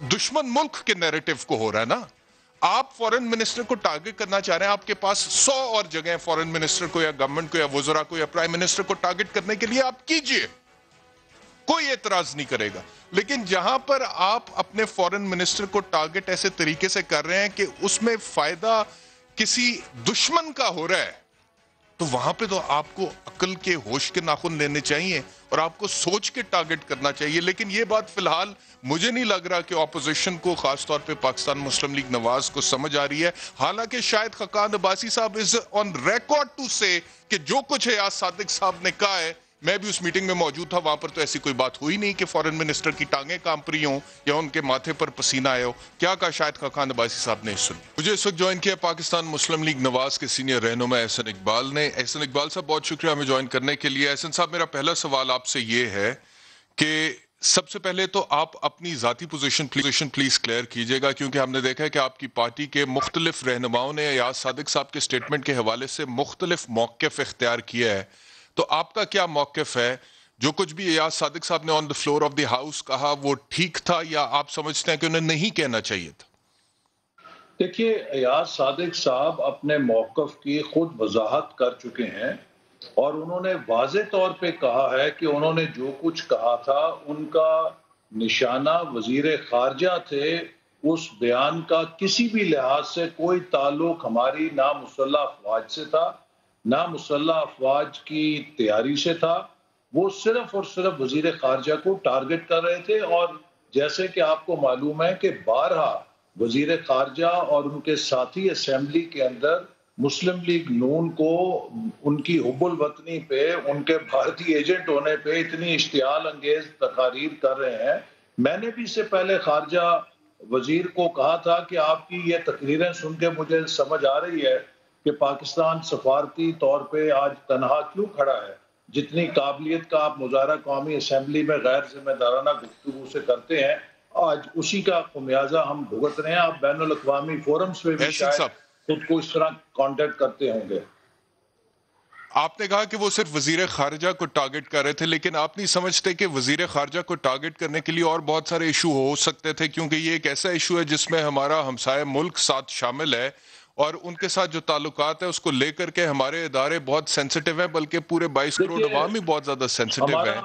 دشمن ملک کے نیریٹو کو ہو رہا ہے نا. آپ فورن منسٹر کو ٹارگٹ کرنا چاہ رہے ہیں, آپ کے پاس 100 اور جگہیں فورن منسٹر کو یا گورنمنٹ کو یا وزراء کو یا پرائم منسٹر کو ٹارگٹ کرنے کے لیے, آپ کیجئے, کوئی اعتراض نہیں کرے گا. لیکن جہاں پر آپ اپنے فورن منسٹر کو ٹارگٹ ایسے طریقے سے کر رہے ہیں کہ اس میں فائدہ کسی دشمن کا ہو رہا ہے, تو وہاں پہ تو آپ کو عقل کے ہوش کے ناخن لینے چاہیے اور آپ کو سوچ کے ٹارگٹ کرنا چاہیے. لیکن یہ بات فی الحال مجھے نہیں لگ رہا کہ اپوزیشن کو, خاص طور پہ پاکستان مسلم لیگ نواز کو سمجھ آ رہی ہے. حالانکہ شاید خاقان عباسی صاحب از آن ریکارڈ ٹو سے کہ جو کچھ ایاز صادق صاحب نے کہا ہے, میں بھی اس میٹنگ میں موجود تھا, وہاں پر تو ایسی کوئی بات ہوئی نہیں کہ فورن منسٹر کی ٹانگیں کانپ رہی ہوں یا ان کے ماتھے پر پسینہ آئے ہو. کیا کہا شاید خاقان عباسی صاحب نے سن. مجھے اس وقت جوائن کیا پاکستان مسلم لیگ نواز کے سینئر رہنما احسن اقبال نے. احسن اقبال صاحب بہت شکریہ ہمیں جوائن کرنے کے لیے. احسن صاحب میرا پہلا سوال آپ سے یہ ہے کہ سب سے پہلے تو آپ اپنی ذاتی پوزیشن پلیز کلیئر کیجئے گا, کیونکہ ہم نے دیکھا ہے کہ آپ کی پارٹی کے مختلف رہنماؤں نے ایاز صادق صاحب کے سٹیٹمنٹ کے حوالے سے مختلف موقف اختیار کیا ہے. تو آپ کا کیا موقف ہے؟ جو کچھ بھی ایاز صادق صاحب نے آن دی فلور آف دی ہاؤس کہا وہ ٹھیک تھا یا آپ سمجھتے ہیں کہ انہیں نہیں کہنا چاہیے تھا؟ دیکھیے, ایاز صادق صاحب اپنے موقف کی خود وضاحت کر چکے ہیں اور انہوں نے واضح طور پہ کہا ہے کہ انہوں نے جو کچھ کہا تھا ان کا نشانہ وزیر خارجہ تھے. اس بیان کا کسی بھی لحاظ سے کوئی تعلق ہماری نہ مسلح افواج سے تھا نہ مسلح افواج کی تیاری سے تھا. وہ صرف اور صرف وزیر خارجہ کو ٹارگٹ کر رہے تھے. اور جیسے کہ آپ کو معلوم ہے کہ بارہا وزیر خارجہ اور ان کے ساتھی اسمبلی کے اندر مسلم لیگ نون کو ان کی حب الوطنی پہ, ان کے بھارتی ایجنٹ ہونے پہ اتنی اشتعال انگیز تقاریر کر رہے ہیں. میں نے بھی اس سے پہلے خارجہ وزیر کو کہا تھا کہ آپ کی یہ تقریریں سن کے مجھے سمجھ آ رہی ہے کہ پاکستان سفارتی طور پہ آج تنہا کیوں کھڑا ہے. جتنی قابلیت کا آپ مظاہرہ قومی اسمبلی میں غیر ذمہ دارانہ گفتگو سے کرتے ہیں, آج اسی کا خمیازہ ہم بھگت رہے ہیں. آپ بین الاقوامی فورمز پہ بھی شاید خود کو اس طرح کانٹیکٹ کرتے ہوں گے. آپ نے کہا کہ وہ صرف وزیر خارجہ کو ٹارگٹ کر رہے تھے, لیکن آپ نہیں سمجھتے کہ وزیر خارجہ کو ٹارگٹ کرنے کے لیے اور بہت سارے ایشو ہو سکتے تھے, کیونکہ یہ ایک ایسا ایشو ہے جس میں ہمارا ہمسایہ ملک ساتھ شامل ہے اور ان کے ساتھ جو تعلقات ہیں اس کو لے کر کے ہمارے ادارے بہت سینسیٹیو ہیں, بلکہ پورے 22 کروڑ عوام بھی بہت زیادہ سینسیٹیو ہیں.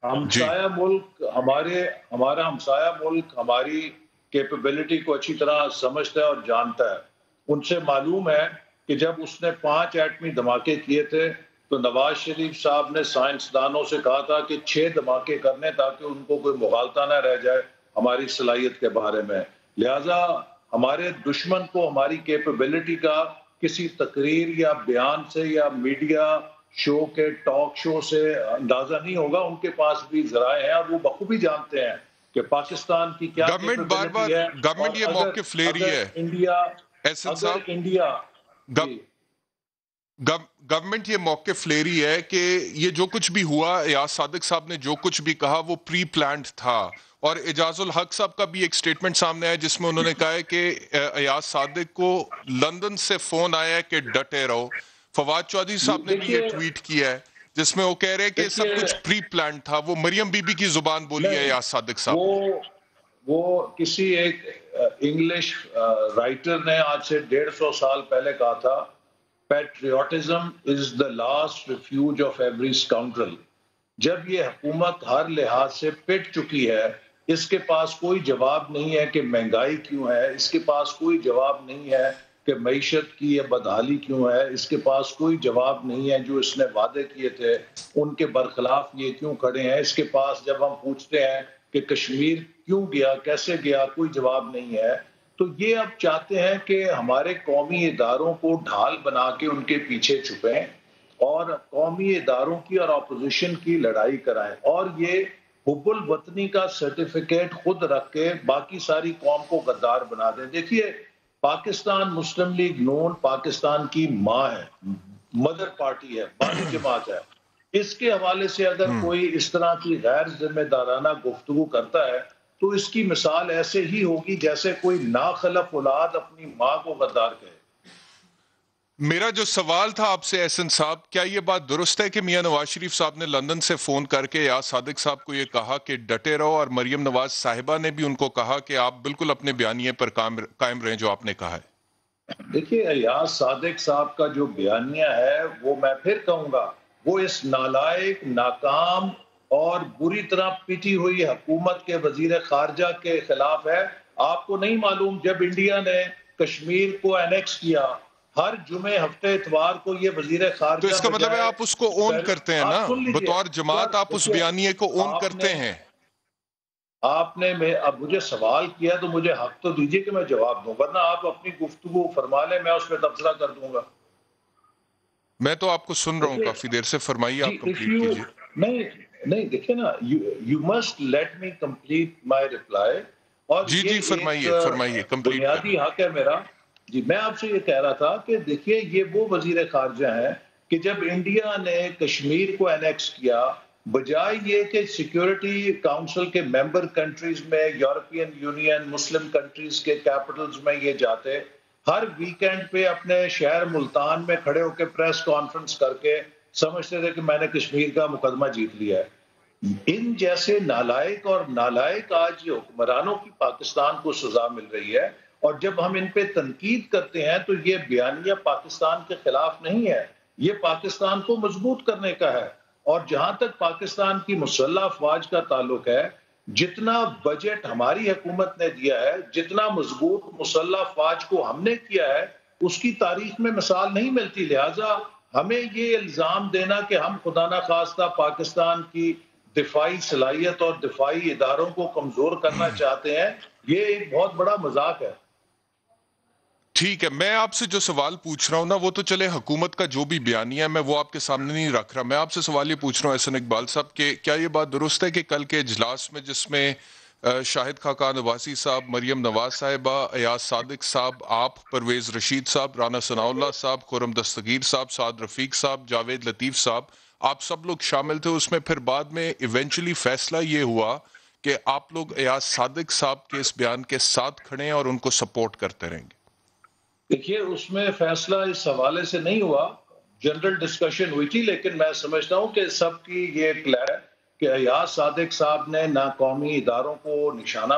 ہمسایہ ملک ہمارا ہمسایہ ملک ہماری کیپیبلٹی کو اچھی طرح سمجھتا ہے اور جانتا ہے. ان سے معلوم ہے کہ جب اس نے 5 ایٹمی دھماکے کیے تھے تو نواز شریف صاحب نے سائنسدانوں سے کہا تھا کہ 6 دھماکے کرنے تاکہ ان کو کوئی مغالطہ نہ رہ جائے ہماری صلاحیت کے بارے میں. لہٰذا ہمارے دشمن کو ہماری کیپیبلٹی کا کسی تقریر یا بیان سے یا میڈیا شو کے ٹاک شو سے اندازہ نہیں ہوگا. ان کے پاس بھی ذرائع ہیں اور وہ بخوبی جانتے ہیں کہ پاکستان کی کیا گورنمنٹ ہے. گورنمنٹ یہ موقف لے رہی ہے گورنمنٹ یہ موقف لے رہی ہے کہ یہ جو کچھ بھی ہوا, ایاز صادق صاحب نے جو کچھ بھی کہا وہ پری پلانڈ تھا. اور اعجاز الحق صاحب کا بھی ایک سٹیٹمنٹ سامنے آیا جس میں انہوں نے کہا ہے کہ ایاز صادق کو لندن سے فون آیا ہے کہ ڈٹے رہو. فواد چودھری صاحب نے بھی یہ ٹویٹ کیا ہے جس میں وہ کہہ رہے ہیں کہ سب کچھ پری پلانڈ تھا. وہ مریم بی بی کی زبان بولی ہے ایاز صادق صاحب. وہ کسی ایک انگلش رائٹر نے آج سے 150 سال پہلے کہا تھا, patriotism is the last refuge of every scoundrel. جب یہ حکومت ہر لحاظ سے پٹ چکی ہے, اس کے پاس کوئی جواب نہیں ہے کہ مہنگائی کیوں ہے, اس کے پاس کوئی جواب نہیں ہے کہ معیشت کی یہ بدحالی کیوں ہے, اس کے پاس کوئی جواب نہیں ہے جو اس نے وعدے کیے تھے ان کے برخلاف یہ کیوں کھڑے ہیں. اس کے پاس جب ہم پوچھتے ہیں کہ کشمیر کیوں گیا, کیسے گیا, کوئی جواب نہیں ہے. تو یہ اب چاہتے ہیں کہ ہمارے قومی اداروں کو ڈھال بنا کے ان کے پیچھے چھپیں اور قومی اداروں کی اور اپوزیشن کی لڑائی کرائیں, اور یہ حب الوطنی کا سرٹیفکیٹ خود رکھ کے باقی ساری قوم کو غدار بنا دیں. دیکھیے, پاکستان مسلم لیگ نون پاکستان کی ماں ہے, مدر پارٹی ہے, بانی جماعت ہے. اس کے حوالے سے اگر کوئی اس طرح کی غیر ذمہ دارانہ گفتگو کرتا ہے تو اس کی مثال ایسے ہی ہوگی جیسے کوئی ناخلف اولاد اپنی ماں کو غدار کہے. میرا جو سوال تھا آپ سے احسن صاحب، کیا یہ بات درست ہے کہ میاں نواز شریف صاحب نے لندن سے فون کر کے ایاز صادق صاحب کو یہ کہا کہ ڈٹے رہو، اور مریم نواز صاحبہ نے بھی ان کو کہا کہ آپ بالکل اپنے بیانیے پر قائم رہیں جو آپ نے کہا ہے؟ دیکھیے، ایاز صادق صاحب کا جو بیانیہ ہے وہ میں پھر کہوں گا وہ اس نالائق، ناکام اور بری طرح پیٹی ہوئی حکومت کے وزیر خارجہ کے خلاف ہے۔ آپ کو نہیں معلوم جب انڈیا نے کشمیر کو اینیکس کیا، ہر جمعے ہفتے اتوار کو یہ وزیر خارجہ، تو اس کا مطلب ہے آپ اس کو اون کرتے ہیں نا، بطور جماعت آپ اس بیانیے کو اون کرتے ہیں۔ آپ نے اب مجھے سوال کیا تو مجھے حق تو دیجئے کہ میں جواب دوں، ورنہ آپ اپنی گفتگو فرما لیں، میں اس پہ تبصرہ کر دوں گا۔ میں تو آپ کو سن رہا ہوں کافی دیر سے، فرمائیے، آپ کمپلیٹ کیجئے۔ نہیں دیکھیں نا، you must let me complete my reply، اور جی فرمائیے، بنیادی حق ہے میرا۔ جی، میں آپ سے یہ کہہ رہا تھا کہ دیکھیے، یہ وہ وزیر خارجہ ہیں کہ جب انڈیا نے کشمیر کو اینیکس کیا، بجائے یہ کہ سیکیورٹی کاؤنسل کے ممبر کنٹریز میں، یورپین یونین، مسلم کنٹریز کے کیپٹلز میں یہ جاتے، ہر ویکینڈ پہ اپنے شہر ملتان میں کھڑے ہو کے پریس کانفرنس کر کے سمجھتے تھے کہ میں نے کشمیر کا مقدمہ جیت لیا ہے۔ ان جیسے نالائق اور نالائق آج حکمرانوں کی پاکستان کو سزا مل رہی ہے، اور جب ہم ان پہ تنقید کرتے ہیں تو یہ بیانیہ پاکستان کے خلاف نہیں ہے، یہ پاکستان کو مضبوط کرنے کا ہے۔ اور جہاں تک پاکستان کی مسلح افواج کا تعلق ہے، جتنا بجٹ ہماری حکومت نے دیا ہے، جتنا مضبوط مسلح افواج کو ہم نے کیا ہے، اس کی تاریخ میں مثال نہیں ملتی۔ لہٰذا ہمیں یہ الزام دینا کہ ہم خدا نخواستہ پاکستان کی دفاعی صلاحیت اور دفاعی اداروں کو کمزور کرنا چاہتے ہیں، یہ ایک بہت بڑا مذاق ہے۔ ٹھیک ہے، میں آپ سے جو سوال پوچھ رہا ہوں نا، وہ تو چلے حکومت کا جو بھی بیانیہ ہے میں وہ آپ کے سامنے نہیں رکھ رہا، میں آپ سے سوال یہ پوچھ رہا ہوں احسن اقبال صاحب کہ کیا یہ بات درست ہے کہ کل کے اجلاس میں جس میں شاہد خاقان عباسی صاحب، مریم نواز صاحبہ، ایاز صادق صاحب، آپ، پرویز رشید صاحب، رانا ثناء اللہ صاحب، خرم دستگیر صاحب، سعد رفیق صاحب، جاوید لطیف صاحب، آپ سب لوگ شامل تھے، اس میں پھر بعد میں ایونچولی فیصلہ یہ ہوا کہ آپ لوگ ایاز صادق صاحب کے اس بیان کے ساتھ کھڑے ہیں اور ان کو سپورٹ کرتے رہیں گے؟ دیکھیے، اس میں فیصلہ اس حوالے سے نہیں ہوا، جنرل ڈسکشن ہوئی تھی، لیکن میں سمجھتا ہوں کہ سب کی یہ اطلاع ہے کہ ایاز صادق صاحب نے نہ قومی اداروں کو نشانہ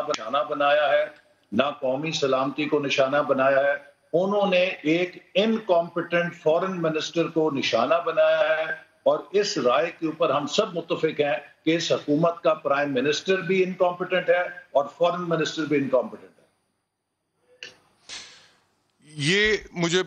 بنایا ہے، نہ قومی سلامتی کو نشانہ بنایا ہے، انہوں نے ایک انکمپیٹنٹ فورن منسٹر کو نشانہ بنایا ہے، اور اس رائے کے اوپر ہم سب متفق ہیں کہ اس حکومت کا پرائم منسٹر بھی انکمپیٹنٹ ہے اور فورن منسٹر بھی انکمپیٹنٹ ہے۔ یہ مجھے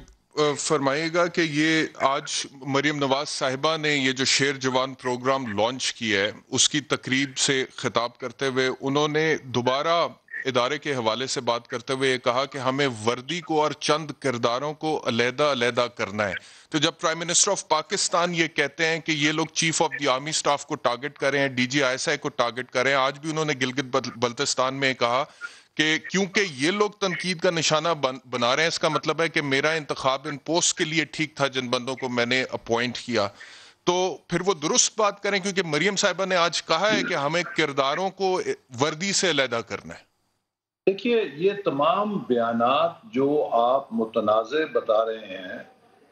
فرمائیے گا کہ یہ آج مریم نواز صاحبہ نے یہ جو شیر جوان پروگرام لانچ کیا ہے، اس کی تقریب سے خطاب کرتے ہوئے انہوں نے دوبارہ ادارے کے حوالے سے بات کرتے ہوئے یہ کہا کہ ہمیں وردی کو اور چند کرداروں کو علیحدہ کرنا ہے۔ تو جب پرائم منسٹر آف پاکستان یہ کہتے ہیں کہ یہ لوگ chief of the army staff کو ٹارگٹ کر رہے ہیں، ڈی جی ISI کو ٹارگٹ کر رہے ہیں، آج بھی انہوں نے گلگت بلتستان میں کہا کہ کیونکہ یہ لوگ تنقید کا نشانہ بنا رہے ہیں، اس کا مطلب ہے کہ میرا انتخاب ان پوسٹ کے لیے ٹھیک تھا جن بندوں کو میں نے اپوائنٹ کیا۔ تو پھر وہ درست بات کریں، کیونکہ مریم صاحبہ نے آج کہا ہے کہ ہمیں کرداروں کو وردی سے علیحدہ کرنا ہے۔ دیکھیے، یہ تمام بیانات جو آپ متنازع بتا رہے ہیں،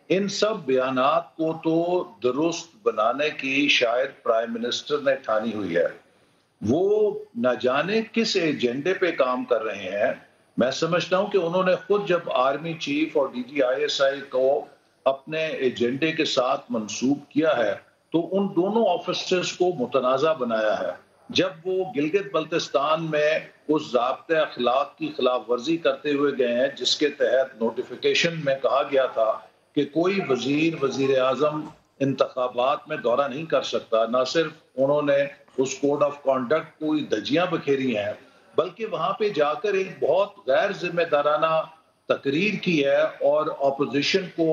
ان سب بیانات کو تو درست بنانے کی شاید پرائم منسٹر نے ٹھانی ہوئی ہے، وہ نہ جانے کس ایجنڈے پہ کام کر رہے ہیں۔ میں سمجھتا ہوں کہ انہوں نے خود جب آرمی چیف اور ڈی جی ISI کو اپنے ایجنڈے کے ساتھ منسوب کیا ہے تو ان دونوں آفیسرز کو متنازع بنایا ہے۔ جب وہ گلگت بلتستان میں اس ضابطۂ اخلاق کی خلاف ورزی کرتے ہوئے گئے ہیں جس کے تحت نوٹیفیکیشن میں کہا گیا تھا کہ کوئی وزیر اعظم انتخابات میں دورہ نہیں کر سکتا، نہ صرف انہوں نے اس کوڈ آف کانڈکٹ کو دھجیاں بکھیری ہیں، بلکہ وہاں پہ جا کر ایک بہت غیر ذمہ دارانہ تقریر کی ہے اور اپوزیشن کو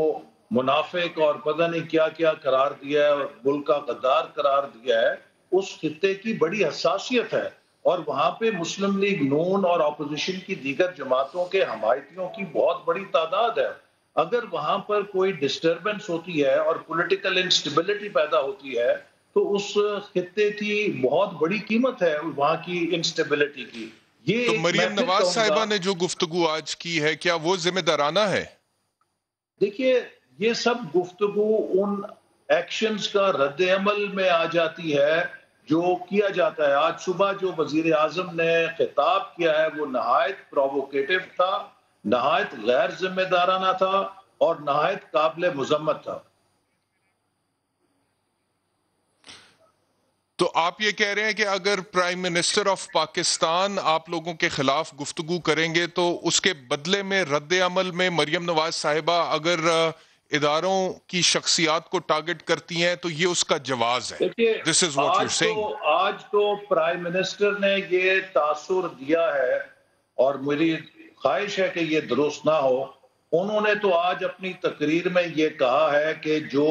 منافق اور پتہ نہیں کیا کیا قرار دیا ہے اور ملک کا غدار قرار دیا ہے۔ اس خطے کی بڑی حساسیت ہے، اور وہاں پہ مسلم لیگ نون اور اپوزیشن کی دیگر جماعتوں کے حمایتیوں کی بہت بڑی تعداد ہے۔ اگر وہاں پر کوئی ڈسٹربنس ہوتی ہے اور پولیٹیکل انسٹیبلٹی پیدا ہوتی ہے تو اس خطے کی بہت بڑی قیمت ہے وہاں کی انسٹیبلٹی کی۔ تو مریم نواز صاحبہ نے جو گفتگو آج کی ہے، کیا وہ ذمہ دارانہ ہے؟ دیکھیے، یہ سب گفتگو ان ایکشنز کا رد عمل میں آ جاتی ہے جو کیا جاتا ہے. آج صبح جو وزیر اعظم نے خطاب کیا ہے وہ نہایت پرووکیٹو تھا, نہایت غیر ذمہ دارانہ تھا اور نہایت قابل مذمت تھا. تو آپ یہ کہہ رہے ہیں کہ اگر پرائم منسٹر آف پاکستان آپ لوگوں کے خلاف گفتگو کریں گے تو اس کے بدلے میں رد عمل میں مریم نواز صاحبہ اگر اداروں کی شخصیات کو ٹارگٹ کرتی ہیں تو یہ اس کا جواز ہے. This is what you're saying. آج تو پرائم منسٹر نے یہ تاثر دیا ہے اور میری خواہش ہے کہ یہ درست نہ ہو. انہوں نے تو آج اپنی تقریر میں یہ کہا ہے کہ جو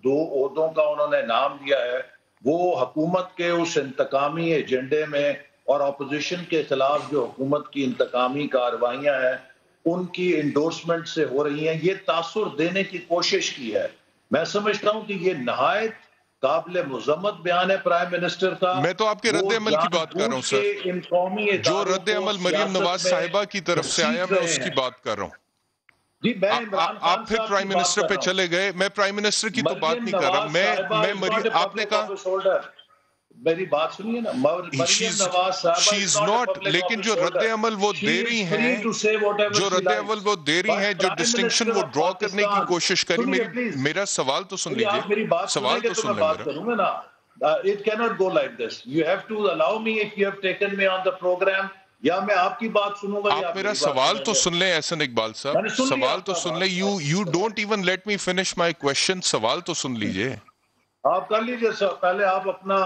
2 عہدوں کا انہوں نے نام دیا ہے وہ حکومت کے اس انتقامی ایجنڈے میں اور اپوزیشن کے خلاف جو حکومت کی انتقامی کارروائیاں ہیں ان کی انڈورسمنٹ سے ہو رہی ہیں. یہ تاثر دینے کی کوشش کی ہے. میں سمجھتا ہوں کہ یہ نہایت قابل مذمت بیان ہے پرائم منسٹر کا. میں تو آپ کے رد عمل کی بات کر رہا ہوں سر. جو رد عمل مریم نواز صاحبہ کی طرف سے آیا میں اس کی بات کر رہا ہوں. آپ پھر پرائم منسٹر پہ چلے گئے. میں پرائم منسٹر کی تو بات نہیں کر رہا. آپ نے کہا میری بات سنیے نا, مریم نواز صاحبہ لیکن جو رد عمل وہ دے رہی ہیں, جو رد عمل وہ دے رہی ہیں, جو ڈسٹنکشن وہ ڈرا کرنے کی کوشش کری. میرا سوال تو سن لیجئے, سوال تو سن لیں میرا. It cannot go like this. You have to allow me if you have taken me on the program. یا میں آپ کی بات سنوں گا. آپ میرا سوال تو سن لیں احسن اقبال صاحب, سوال تو سن لیں. You don't even let me finish my question. سوال تو سن لیجئے. آپ کر لیجئے, پہلے آپ اپنا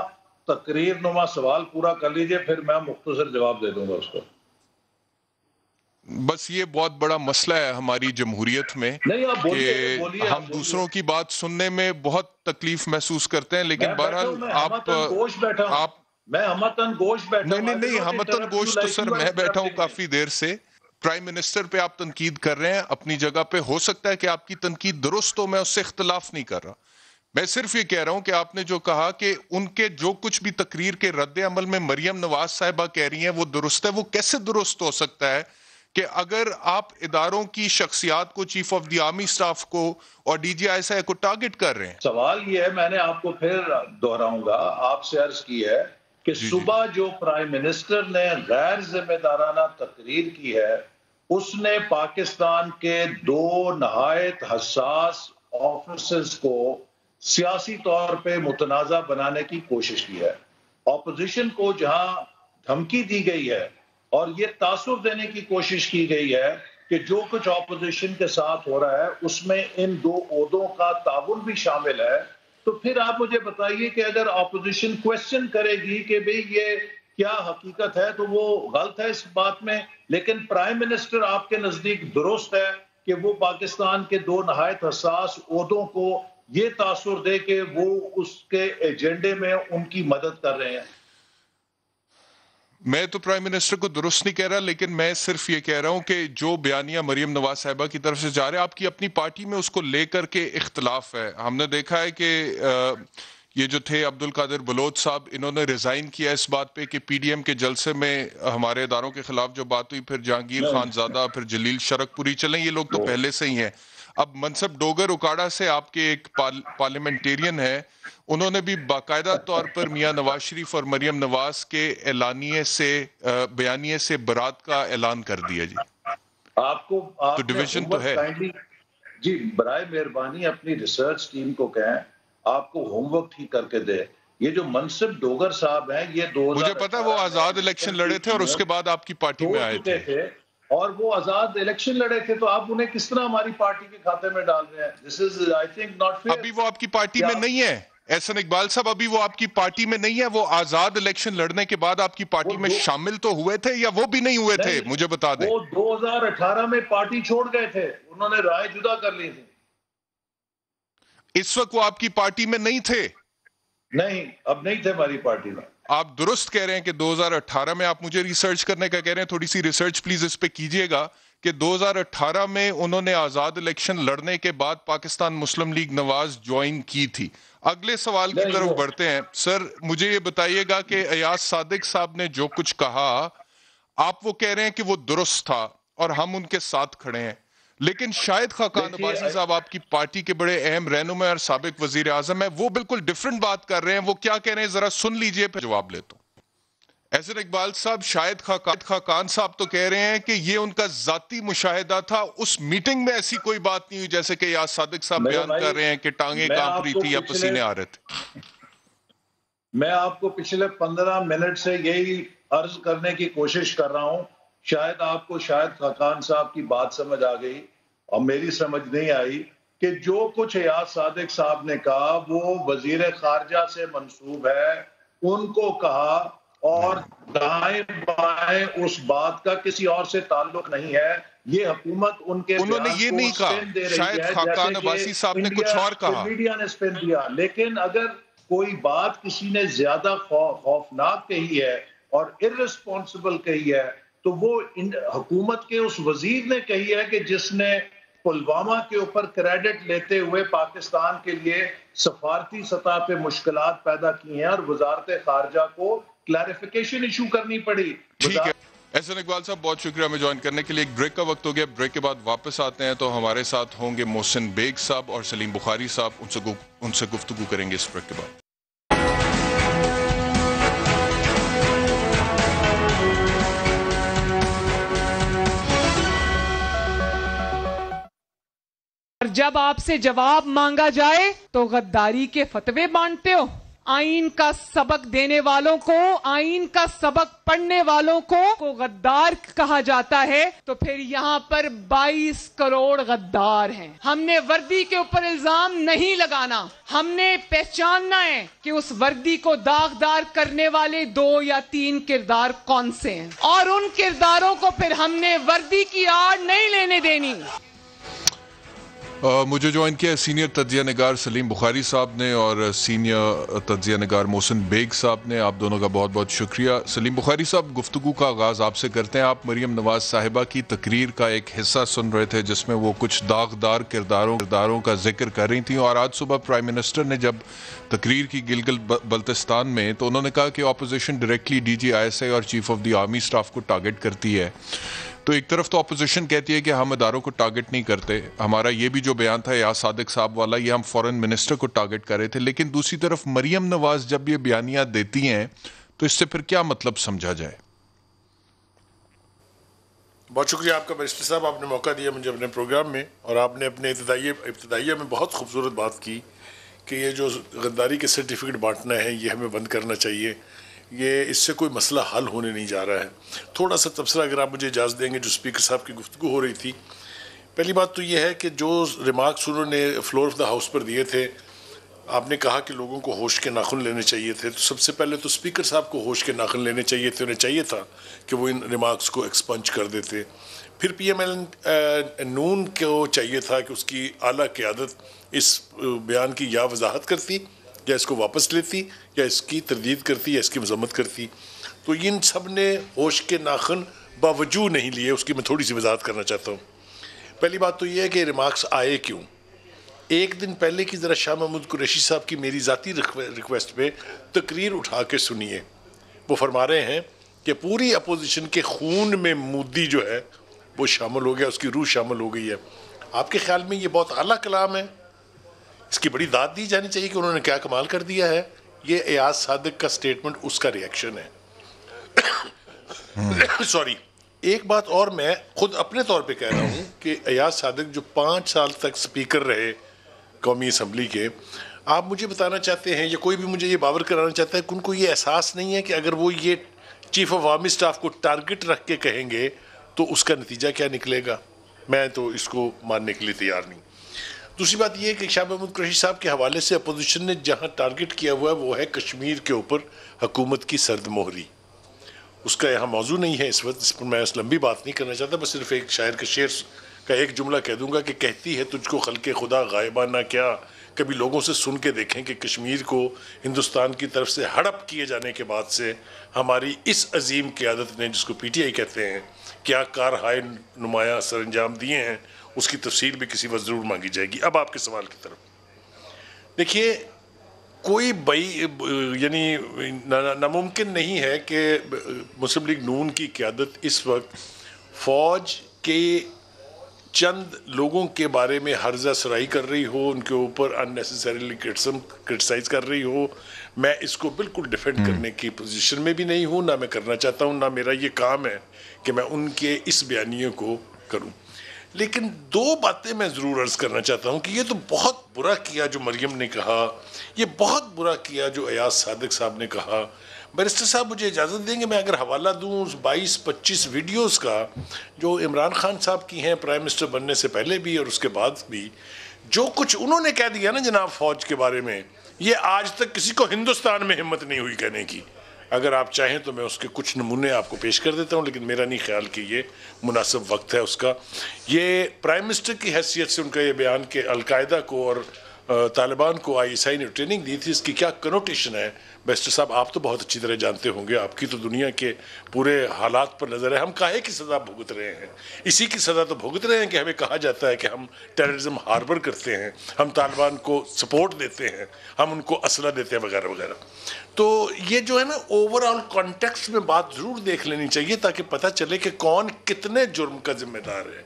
تقریر نما سوال پورا کر لیجئے, پھر میں مختصر جواب دے دوں گا اس کو. بس یہ بہت بڑا مسئلہ ہے ہماری جمہوریت میں کہ ہم دوسروں کی بات سننے میں بہت تکلیف محسوس کرتے ہیں, لیکن بہرحال آپ میں ہمتن گوش بیٹھا ہوں. نہیں ہمتن گوش تو سر میں بیٹھا ہوں کافی دیر سے. پرائم منسٹر پہ آپ تنقید کر رہے ہیں اپنی جگہ پہ, ہو سکتا ہے کہ آپ کی تنقید درست ہو, میں اس سے اختلاف نہیں کر رہا. میں صرف یہ کہہ رہا ہوں کہ آپ نے جو کہا کہ ان کے جو کچھ بھی تقریر کے رد عمل میں مریم نواز صاحبہ کہہ رہی ہیں وہ درست ہے. وہ کیسے درست ہو سکتا ہے کہ اگر آپ اداروں کی شخصیات کو, chief of the army staff کو اور ڈی جی آئی ایس آئی کو ٹارگٹ کر رہے ہیں؟ سوال یہ ہے, میں نے آپ کو پھر دہراؤں گا, آپ سے عرض کی ہے کہ صبح جو پرائم منسٹر نے غیر ذمہ دارانہ تقریر کی ہے اس نے پاکستان کے 2 نہایت حساس آفیسرز کو سیاسی طور پہ متنازع بنانے کی کوشش کی ہے. اپوزیشن کو جہاں دھمکی دی گئی ہے اور یہ تاثر دینے کی کوشش کی گئی ہے کہ جو کچھ اپوزیشن کے ساتھ ہو رہا ہے اس میں ان 2 عہدوں کا تعاون بھی شامل ہے, تو پھر آپ مجھے بتائیے کہ اگر اپوزیشن کویسچن کرے گی کہ بھئی یہ کیا حقیقت ہے تو وہ غلط ہے اس بات میں, لیکن پرائم منسٹر آپ کے نزدیک درست ہے کہ وہ پاکستان کے 2 نہایت حساس عہدوں کو یہ تاثر دے کہ وہ اس کے ایجنڈے میں ان کی مدد کر رہے ہیں. میں تو پرائم منسٹر کو درست نہیں کہہ رہا, لیکن میں صرف یہ کہہ رہا ہوں کہ جو بیانیہ مریم نواز صاحبہ کی طرف سے جا رہا ہے, آپ کی اپنی پارٹی میں اس کو لے کر کے اختلاف ہے. ہم نے دیکھا ہے کہ یہ جو تھے عبد القادر بلوچ صاحب, انہوں نے ریزائن کیا اس بات پہ کہ پی ڈی ایم کے جلسے میں ہمارے اداروں کے خلاف جو بات ہوئی, پھر جہانگیر خان زادہ, پھر جلیل شرک پوری, چلیں یہ لوگ تو پہلے سے ہی ہیں. اب منصب ڈوگر اکاڑا سے آپ کے ایک پارلیمنٹیرین ہے, انہوں نے بھی باقاعدہ طور پر میاں نواز شریف اور مریم نواز کے اعلانیے سے, بیانیے سے برات کا اعلان کر دیا. جی آپ کو تو ڈویژن تو ہے. جی برائے مہربانی اپنی ریسرچ ٹیم کو کہیں آپ کو ہوم ورک ٹھیک کر کے دے. یہ جو منصب ڈوگر صاحب ہیں یہ 2018 مجھے پتا وہ آزاد الیکشن لڑے تھے اور اس کے بعد آپ کی پارٹی میں آئے تھے, اور وہ آزاد الیکشن لڑے تھے, تو آپ انہیں کس طرح ہماری پارٹی کے کھاتے میں ڈال رہے ہیں؟ This is, I think, not fair. ابھی وہ آپ کی پارٹی میں نہیں ہے احسن اقبال صاحب, ابھی وہ آپ کی پارٹی میں نہیں ہے. وہ آزاد الیکشن لڑنے کے بعد آپ کی پارٹی میں شامل تو ہوئے تھے یا وہ بھی نہیں ہوئے تھے؟ مجھے بتا دیں. وہ 2018 میں پارٹی چھوڑ گئے تھے, انہوں نے رائے جدا کر لی تھی. اس وقت وہ آپ کی پارٹی میں نہیں تھے؟ نہیں, اب نہیں تھے ہماری پارٹی میں. آپ درست کہہ رہے ہیں کہ 2018 میں, آپ مجھے ریسرچ کرنے کا کہہ رہے ہیں, تھوڑی سی ریسرچ پلیز اس پہ کیجئے گا کہ 2018 میں انہوں نے آزاد الیکشن لڑنے کے بعد پاکستان مسلم لیگ نواز جوائن کی تھی. اگلے سوال کی طرف بڑھتے ہیں. سر مجھے یہ بتائیے گا کہ ایاز صادق صاحب نے جو کچھ کہا, آپ وہ کہہ رہے ہیں کہ وہ درست تھا اور ہم ان کے ساتھ کھڑے ہیں, لیکن شاہد خاقان عباسی صاحب آپ کی پارٹی کے بڑے اہم رہنما اور سابق وزیر اعظم ہیں، وہ بالکل ڈیفرنٹ بات کر رہے ہیں. وہ کیا کہہ رہے ہیں ذرا سن لیجئے پھر جواب لیتا ہوں. احسن اقبال صاحب، شاہد خاقان صاحب تو کہہ رہے ہیں کہ یہ ان کا ذاتی مشاہدہ تھا، اس میٹنگ میں ایسی کوئی بات نہیں ہوئی جیسے کہ یاز صادق صاحب بیان کر رہے ہیں کہ ٹانگیں کانپ رہی تھی یا پسینے آ رہے تھے. میں آپ کو پچھلے 15 منٹ سے یہی عرض کرنے کی کوشش کر رہا ہوں. شاید آپ کو شاہد خاقان صاحب کی بات سمجھ آ گئی اور میری سمجھ نہیں آئی کہ جو کچھ ایاز صادق صاحب نے کہا وہ وزیر خارجہ سے منسوب ہے، ان کو کہا، اور دائیں بائیں اس بات کا کسی اور سے تعلق نہیں ہے. یہ حکومت ان کے انہوں نے یہ نہیں کہا. شاہد خاقان عباسی صاحب نے کچھ اور کہا. میڈیا نے اسپن دیا. لیکن اگر کوئی بات کسی نے زیادہ خوفناک کہی ہے اور ارریسپونسبل کہی ہے تو وہ حکومت کے اس وزیر نے کہی ہے کہ جس نے پلوامہ کے اوپر کریڈٹ لیتے ہوئے پاکستان کے لیے سفارتی سطح پہ مشکلات پیدا کی ہیں اور وزارت خارجہ کو کلیریفیکیشن ایشو کرنی پڑی. ٹھیک ہے احسن اقبال صاحب، بہت شکریہ ہمیں جوائن کرنے کے لیے. ایک بریک کا وقت ہو گیا، بریک کے بعد واپس آتے ہیں تو ہمارے ساتھ ہوں گے محسن بیگ صاحب اور سلیم بخاری صاحب. ان سے گفتگو کریں گے اس بریک کے بعد. جب آپ سے جواب مانگا جائے تو غداری کے فتوے بانٹتے ہو. آئین کا سبق دینے والوں کو، آئین کا سبق پڑھنے والوں کو غدار کہا جاتا ہے، تو پھر یہاں پر 22 کروڑ غدار ہیں. ہم نے وردی کے اوپر الزام نہیں لگانا، ہم نے پہچاننا ہے کہ اس وردی کو داغدار کرنے والے 2 یا 3 کردار کون سے ہیں، اور ان کرداروں کو پھر ہم نے وردی کی آڑ نہیں لینے دینی. مجھے جوائن کیا ہے سینئر تجزیہ نگار سلیم بخاری صاحب نے اور سینئر تجزیہ نگار محسن بیگ صاحب نے. آپ دونوں کا بہت بہت شکریہ. سلیم بخاری صاحب، گفتگو کا آغاز آپ سے کرتے ہیں. آپ مریم نواز صاحبہ کی تقریر کا ایک حصہ سن رہے تھے جس میں وہ کچھ داغدار کرداروں کا ذکر کر رہی تھیں، اور آج صبح پرائم منسٹر نے جب تقریر کی گلگت بلتستان میں تو انہوں نے کہا کہ opposition directly D G I S I اور chief of the army staff کو ٹارگٹ کرتی ہے. تو ایک طرف تو اپوزیشن کہتی ہے کہ ہم اداروں کو ٹارگٹ نہیں کرتے، ہمارا یہ بھی جو بیان تھا ایاز صادق صاحب والا، یہ ہم فورن منسٹر کو ٹارگٹ کر رہے تھے. لیکن دوسری طرف مریم نواز جب یہ بیانیاں دیتی ہیں تو اس سے پھر کیا مطلب سمجھا جائے؟ بہت شکریہ آپ کا بیرسٹر صاحب، آپ نے موقع دیا مجھے اپنے پروگرام میں، اور آپ نے اپنے ابتدائیہ میں بہت خوبصورت بات کی کہ یہ جو غداری کے سرٹیفکیٹ بانٹنا ہے یہ ہمیں بند کرنا چاہیے. یہ اس سے کوئی مسئلہ حل ہونے نہیں جا رہا ہے. تھوڑا سا تبصرہ اگر آپ مجھے اجازت دیں گے، جو اسپیکر صاحب کی گفتگو ہو رہی تھی، پہلی بات تو یہ ہے کہ جو ریمارکس انہوں نے فلور آف دا ہاؤس پر دیے تھے، آپ نے کہا کہ لوگوں کو ہوش کے ناخن لینے چاہیے تھے، تو سب سے پہلے تو اسپیکر صاحب کو ہوش کے ناخن لینے چاہیے تھے. انہیں چاہیے تھا کہ وہ ان ریمارکس کو ایکسپنج کر دیتے. پھر پی ایم ایل نون کو چاہیے تھا کہ اس کی اعلیٰ قیادت اس بیان کی یا وضاحت کرتی یا اس کو واپس لیتی یا اس کی تردید کرتی یا اس کی مذمت کرتی. تو ان سب نے ہوش کے ناخن باوجود نہیں لیے. اس کی میں تھوڑی سی وضاحت کرنا چاہتا ہوں. پہلی بات تو یہ ہے کہ ریمارکس آئے کیوں. ایک دن پہلے کی ذرا شاہ محمود قریشی صاحب کی میری ذاتی ریکویسٹ پہ تقریر اٹھا کے سنیے. وہ فرما رہے ہیں کہ پوری اپوزیشن کے خون میں مودی جو ہے وہ شامل ہو گیا، اس کی روح شامل ہو گئی ہے. آپ کے خیال میں یہ بہت اعلیٰ کلام ہے؟ اس کی بڑی داد دی جانی چاہیے کہ انہوں نے کیا کمال کر دیا ہے. یہ ایاز صادق کا سٹیٹمنٹ اس کا ریئیکشن ہے. سوری، ایک بات اور میں خود اپنے طور پہ کہہ رہا ہوں کہ ایاز صادق جو 5 سال تک سپیکر رہے قومی اسمبلی کے، آپ مجھے بتانا چاہتے ہیں یا کوئی بھی مجھے یہ باور کرانا چاہتا ہے کہ ان کو یہ احساس نہیں ہے کہ اگر وہ یہ چیف آف آرمی سٹاف کو ٹارگٹ رکھ کے کہیں گے تو اس کا نتیجہ کیا نکلے گا؟ میں تو اس کو ماننے کے لیے تیار نہیں. دوسری بات یہ ہے کہ شاہ محمود قریشی صاحب کے حوالے سے اپوزیشن نے جہاں ٹارگٹ کیا ہوا ہے وہ ہے کشمیر کے اوپر حکومت کی سرد مہری. اس کا یہاں موضوع نہیں ہے اس وقت، اس پر میں لمبی بات نہیں کرنا چاہتا. بس صرف ایک شاعر کے شعر کا ایک جملہ کہہ دوں گا کہ کہتی ہے تجھ کو خلق خدا غائبانہ کیا، کبھی لوگوں سے سن کے دیکھیں کہ کشمیر کو ہندوستان کی طرف سے ہڑپ کیے جانے کے بعد سے ہماری اس عظیم قیادت نے، جس کو پی ٹی آئی کہتے ہیں، کیا کارہائے نمایاں سر انجام دیے ہیں، اس کی تفصیل بھی کسی وقت ضرور مانگی جائے گی. اب آپ کے سوال کی طرف دیکھیے، کوئی یعنی ناممکن نہیں ہے کہ مسلم لیگ نون کی قیادت اس وقت فوج کے چند لوگوں کے بارے میں ہرزہ سرائی کر رہی ہو, ان کے اوپر اننیسیسریلی کرٹیسائز کر رہی ہو. میں اس کو بالکل ڈیفینڈ کرنے کی پوزیشن میں بھی نہیں ہوں, نہ میں کرنا چاہتا ہوں, نہ میرا یہ کام ہے کہ میں ان کے اس بیانیے کو کروں. لیکن دو باتیں میں ضرور عرض کرنا چاہتا ہوں کہ یہ تو بہت برا کیا جو مریم نے کہا, یہ بہت برا کیا جو ایاز صادق صاحب نے کہا. بیرسٹر صاحب مجھے اجازت دیں گے میں اگر حوالہ دوں اس 22-25 ویڈیوز کا جو عمران خان صاحب کی ہیں پرائم منسٹر بننے سے پہلے بھی اور اس کے بعد بھی, جو کچھ انہوں نے کہہ دیا نا جناب فوج کے بارے میں, یہ آج تک کسی کو ہندوستان میں ہمت نہیں ہوئی کہنے کی. اگر آپ چاہیں تو میں اس کے کچھ نمونے آپ کو پیش کر دیتا ہوں, لیکن میرا نہیں خیال کہ یہ مناسب وقت ہے اس کا. یہ پرائم منسٹر کی حیثیت سے ان کا یہ بیان کہ القاعدہ کو اور طالبان کو ISI نے ٹریننگ دی تھی, اس کی کیا کنوٹیشن ہے بیرسٹر صاحب آپ تو بہت اچھی طرح جانتے ہوں گے, آپ کی تو دنیا کے پورے حالات پر نظر ہے. ہم کاہے کی سزا بھگت رہے ہیں؟ اسی کی سزا تو بھگت رہے ہیں کہ ہمیں کہا جاتا ہے کہ ہم ٹیررزم ہاربر کرتے ہیں, ہم طالبان کو سپورٹ دیتے ہیں, ہم ان کو اسلحہ دیتے ہیں وغیرہ وغیرہ. تو یہ جو ہے نا اوور آل کانٹیکسٹ میں بات ضرور دیکھ لینی چاہیے تاکہ پتہ چلے کہ کون کتنے جرم کا ذمہ دار ہے.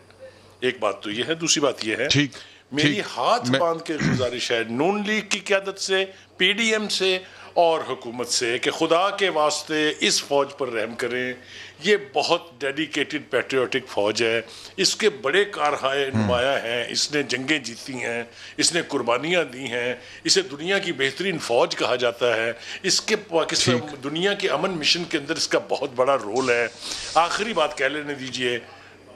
ایک بات تو یہ ہے. دوسری بات یہ ہے میری ہاتھ باندھ کے گزارش ہے نون لیگ کی قیادت سے, PDM سے اور حکومت سے کہ خدا کے واسطے اس فوج پر رحم کریں. یہ بہت ڈیڈیکیٹڈ پیٹریوٹک فوج ہے, اس کے بڑے کارہائے نمایاں ہیں, اس نے جنگیں جیتی ہیں, اس نے قربانیاں دی ہیں, اسے دنیا کی بہترین فوج کہا جاتا ہے, اس کے پاکستان دنیا کے امن مشن کے اندر اس کا بہت بڑا رول ہے. آخری بات کہہ لینے دیجئے,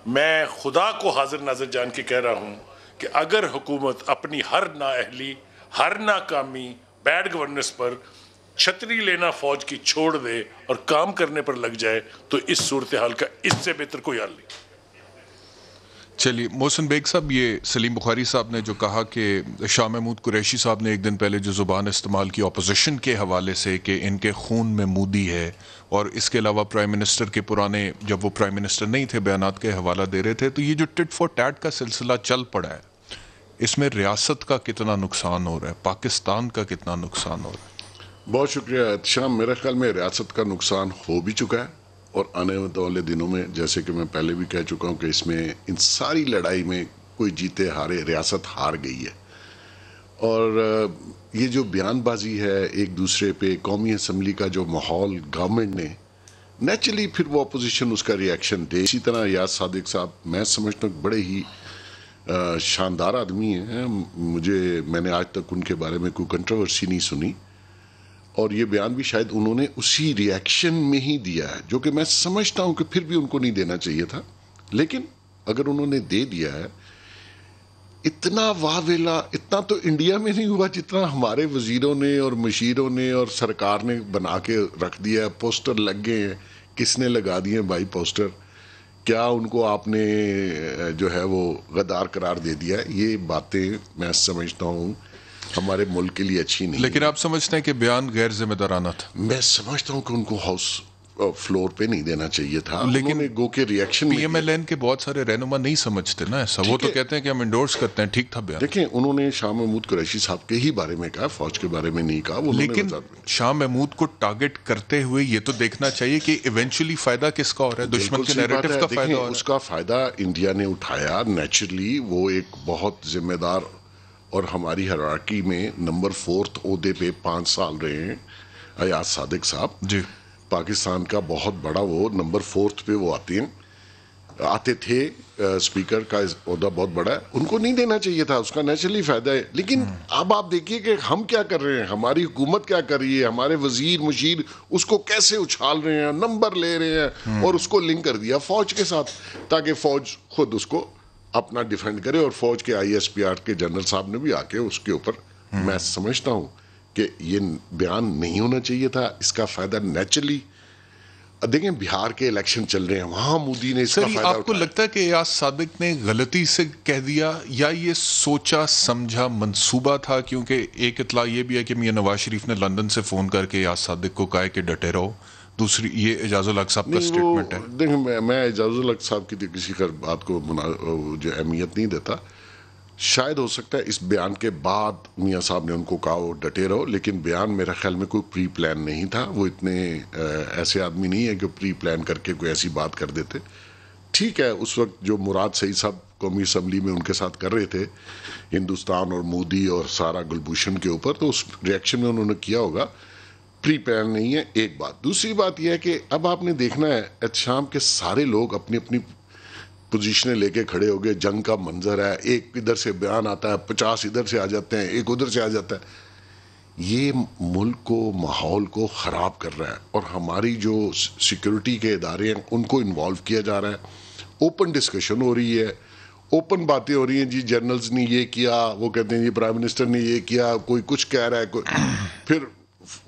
میں خدا کو حاضر ناظر جان کے کہہ رہا ہوں کہ اگر حکومت اپنی ہر نااہلی, ہر ناکامی, بیڈ گورننس پر چھتری لینا فوج کی چھوڑ دے اور کام کرنے پر لگ جائے تو اس صورتحال کا اس سے بہتر کوئی حل نہیں. چلیے محسن بیگ صاحب, یہ سلیم بخاری صاحب نے جو کہا کہ شاہ محمود قریشی صاحب نے ایک دن پہلے جو زبان استعمال کی اپوزیشن کے حوالے سے کہ ان کے خون میں مودی ہے, اور اس کے علاوہ پرائم منسٹر کے پرانے جب وہ پرائم منسٹر نہیں تھے بیانات کے حوالہ دے رہے تھے, تو یہ جو ٹٹ فور ٹیٹ کا سلسلہ چل پڑا ہے, اس میں ریاست کا کتنا نقصان ہو رہا ہے, پاکستان کا کتنا نقصان ہو رہا ہے؟ بہت شکریہ احتشام. میرے خیال میں ریاست کا نقصان ہو بھی چکا ہے, اور آنے والے دنوں میں جیسے کہ میں پہلے بھی کہہ چکا ہوں کہ اس میں ان ساری لڑائی میں کوئی جیتے ہارے, ریاست ہار گئی ہے. اور یہ جو بیان بازی ہے ایک دوسرے پہ, قومی اسمبلی کا جو ماحول گورنمنٹ نے نیچرلی پھر وہ اپوزیشن اس کا ریاکشن دے. اسی طرح ایاز صادق صاحب میں سمجھتا ہوں بڑے ہی شاندار آدمی ہیں. میں نے آج تک ان کے بارے میں کوئی کنٹروورسی نہیں سنی, اور یہ بیان بھی شاید انہوں نے اسی ریاکشن میں ہی دیا ہے, جو کہ میں سمجھتا ہوں کہ پھر بھی ان کو نہیں دینا چاہیے تھا. لیکن اگر انہوں نے دے دیا ہے, اتنا واویلا اتنا تو انڈیا میں نہیں ہوا جتنا ہمارے وزیروں نے اور مشیروں نے اور سرکار نے بنا کے رکھ دیا. پوسٹر لگ گئے ہیں, کس نے لگا دیے بھائی پوسٹر؟ کیا ان کو آپ نے جو ہے وہ غدار قرار دے دیا ہے؟ یہ باتیں میں سمجھتا ہوں ہمارے ملک کے لیے اچھی نہیں. لیکن آپ سمجھتے ہیں کہ بیان غیر ذمہ دارانہ تھا؟ میں سمجھتا ہوں کہ ان کو ہاؤس فلور پہ نہیں دینا چاہیے تھا. لیکن گو کے ریاکشن PMLN کے بہت سارے رہنما نہیں سمجھتے نا ایسا, وہ تو کہتے ہیں کہ ہم انڈورس کرتے ہیں. ٹھیک تھا بیان, دیکھیں انہوں نے شاہ محمود قریشی صاحب کے ہی بارے میں کہا, فوج کے بارے میں نہیں کہا. لیکن شاہ محمود کو ٹارگٹ کرتے ہوئے یہ تو دیکھنا چاہیے کہ ایونچولی فائدہ کس کا ہو رہا ہے, دشمن کے نیریٹو کا فائدہ ہو رہا ہے. اس کا فائدہ انڈیا نے اٹھایا نیچرلی. وہ ایک بہت ذمہ دار اور ہماری ہیرارکی میں نمبر 4 عہدے پہ 5 سال رہے ہیں ایاز صادق صاحب. جی, پاکستان کا بہت بڑا وہ نمبر 4 پہ وہ آتے تھے. اسپیکر کا عہدہ بہت بڑا ہے, ان کو نہیں دینا چاہیے تھا, اس کا نیچرلی فائدہ ہے. لیکن اب آپ دیکھیے کہ ہم کیا کر رہے ہیں, ہماری حکومت کیا کر رہی ہے, ہمارے وزیر مشیر اس کو کیسے اچھال رہے ہیں, نمبر لے رہے ہیں اور اس کو لنک کر دیا فوج کے ساتھ تاکہ فوج خود اس کو اپنا ڈیفینڈ کرے. اور فوج کے ISPR کے جنرل صاحب نے بھی آ کے اس کے اوپر, میں سمجھتا ہوں کہ یہ بیان نہیں ہونا چاہیے تھا. اس کا فائدہ نیچرلی دیکھیں بہار کے الیکشن چل رہے ہیں, وہاں مودی نے اس کا فائدہ آپ کو لگتا ہے کہ ایاز صادق نے غلطی سے کہہ دیا یا یہ سوچا سمجھا منصوبہ تھا؟ کیونکہ ایک اطلاع یہ بھی ہے کہ میاں نواز شریف نے لندن سے فون کر کے ایاز صادق کو کہا کہ ڈٹے رہو. دوسری یہ اعجاز الحق صاحب کا سٹیٹمنٹ ہے. دیکھیں میں اعجاز الحق صاحب کی کسی کا بات کو جو اہمیت نہیں دیتا. شاید ہو سکتا ہے اس بیان کے بعد میاں صاحب نے ان کو کہا وہ ڈٹے رہو, لیکن بیان میرا خیال میں کوئی پری پلان نہیں تھا. وہ اتنے ایسے آدمی نہیں ہے کہ پری پلان کر کے کوئی ایسی بات کر دیتے. ٹھیک ہے, اس وقت جو مراد سعید صاحب قومی اسمبلی میں ان کے ساتھ کر رہے تھے ہندوستان اور مودی اور سارا گلبھوشن کے اوپر, تو اس ریئیکشن میں انہوں نے کیا ہوگا, پری پلان نہیں ہے. ایک بات. دوسری بات یہ ہے کہ اب آپ نے دیکھنا ہے احتشام کے سارے لوگ اپنی اپنی پوزیشنیں لے کے کھڑے ہو گئے, جنگ کا منظر ہے, ایک ادھر سے بیان آتا ہے, 50 ادھر سے آ جاتے ہیں, ایک ادھر سے آ جاتا ہے. یہ ملک کو, ماحول کو خراب کر رہا ہے, اور ہماری جو سیکورٹی کے ادارے ہیں ان کو انوالو کیا جا رہا ہے. اوپن ڈسکشن ہو رہی ہے, اوپن باتیں ہو رہی ہیں, جی جنرلز نے یہ کیا, وہ کہتے ہیں جی پرائم منسٹر نے یہ کیا, کوئی کچھ کہہ رہا ہے, کوئی پھر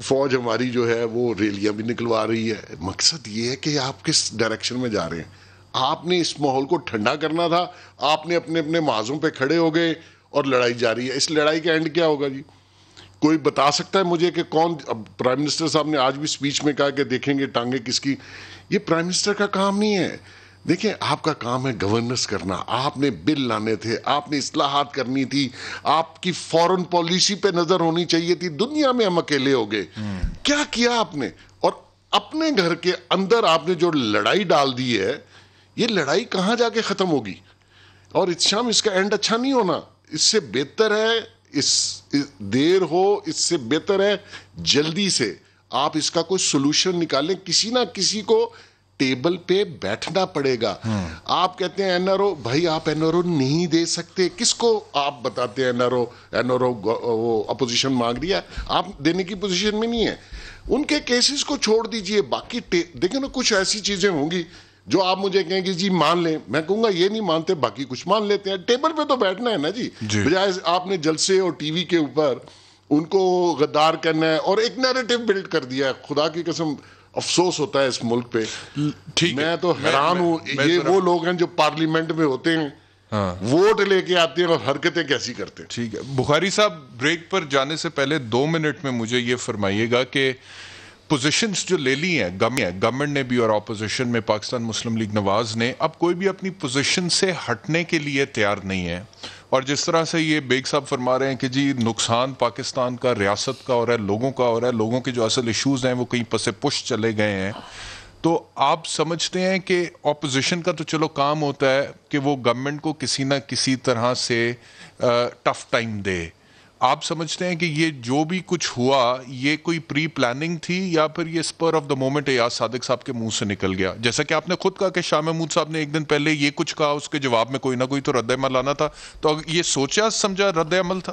فوج ہماری جو ہے وہ ریلیاں بھی نکلوا رہی ہے. مقصد یہ ہے کہ آپ کس ڈائریکشن میں جا رہے ہیں. آپ نے اس ماحول کو ٹھنڈا کرنا تھا, آپ نے اپنے اپنے محاذوں پہ کھڑے ہو گئے اور لڑائی جاری ہے. اس لڑائی کا اینڈ کیا ہوگا جی؟ کوئی بتا سکتا ہے مجھے کہ کون؟ اب پرائم منسٹر صاحب نے آج بھی سپیچ میں کہا کہ دیکھیں گے ٹانگیں کس کی. یہ پرائم منسٹر کا کام نہیں ہے. دیکھیں آپ کا کام ہے گورننس کرنا, آپ نے بل لانے تھے, آپ نے اصلاحات کرنی تھی, آپ کی فورن پالیسی پہ نظر ہونی چاہیے تھی. دنیا میں ہم اکیلے ہو گئے. کیا کیا آپ نے؟ اور اپنے گھر کے اندر آپ نے جو لڑائی ڈال دی ہے, یہ لڑائی کہاں جا کے ختم ہوگی؟ اور احتشام اس کا اینڈ اچھا نہیں ہونا. اس سے بہتر ہے دیر ہو, اس سے بہتر ہے جلدی سے آپ اس کا کوئی سولوشن نکالیں. کسی نہ کسی کو ٹیبل پہ بیٹھنا پڑے گا. آپ کہتے ہیں این آر او, بھائی آپ این آر او نہیں دے سکتے. کس کو آپ بتاتے ہیں این آر او وہ اپوزیشن مانگ رہی ہے, آپ دینے کی پوزیشن میں نہیں ہے. ان کے کیسز کو چھوڑ دیجئے. باقی دیکھیں نا, کچھ ایسی چیزیں ہوں گی جو آپ مجھے کہیں کہ جی مان لیں, میں کہوں گا یہ نہیں مانتے, باقی کچھ مان لیتے ہیں. ٹیبل پہ تو بیٹھنا ہے نا جی, بجائے آپ نے جلسے اور ٹی وی کے اوپر ان کو غدار کرنا ہے اور ایک نیریٹو بلڈ کر دیا ہے. خدا کی قسم افسوس ہوتا ہے اس ملک پہ. میں تو حیران ہوں, یہ وہ لوگ ہیں جو پارلیمنٹ میں ہوتے ہیں, ووٹ لے کے آتے ہیں اور حرکتیں کیسی کرتے ہیں. ٹھیک ہے بخاری صاحب, بریک پر جانے سے پہلے 2 منٹ میں مجھے یہ فرمائیے گا کہ پوزیشنز جو لے لی ہیں گورنمنٹ نے بھی اور اپوزیشن میں پاکستان مسلم لیگ نواز نے, اب کوئی بھی اپنی پوزیشن سے ہٹنے کے لیے تیار نہیں ہے. اور جس طرح سے یہ بیگ صاحب فرما رہے ہیں کہ جی نقصان پاکستان کا, ریاست کا ہو رہا ہے, لوگوں کا ہو رہا ہے, لوگوں کے جو اصل ایشوز ہیں وہ کہیں پس پش چلے گئے ہیں, تو آپ سمجھتے ہیں کہ اپوزیشن کا تو چلو کام ہوتا ہے کہ وہ گورنمنٹ کو کسی نہ کسی طرح سے ٹف ٹائم دے. آپ سمجھتے ہیں کہ یہ جو بھی کچھ ہوا یہ کوئی پری پلاننگ تھی یا پھر یہ spur of the moment Ayaz Sadiq صاحب کے منہ سے نکل گیا؟ جیسا کہ آپ نے خود کہا کہ شاہ محمود صاحب نے ایک دن پہلے یہ کچھ کہا, اس کے جواب میں کوئی نہ کوئی تو رد عمل آنا تھا, تو یہ سوچا سمجھا رد عمل تھا؟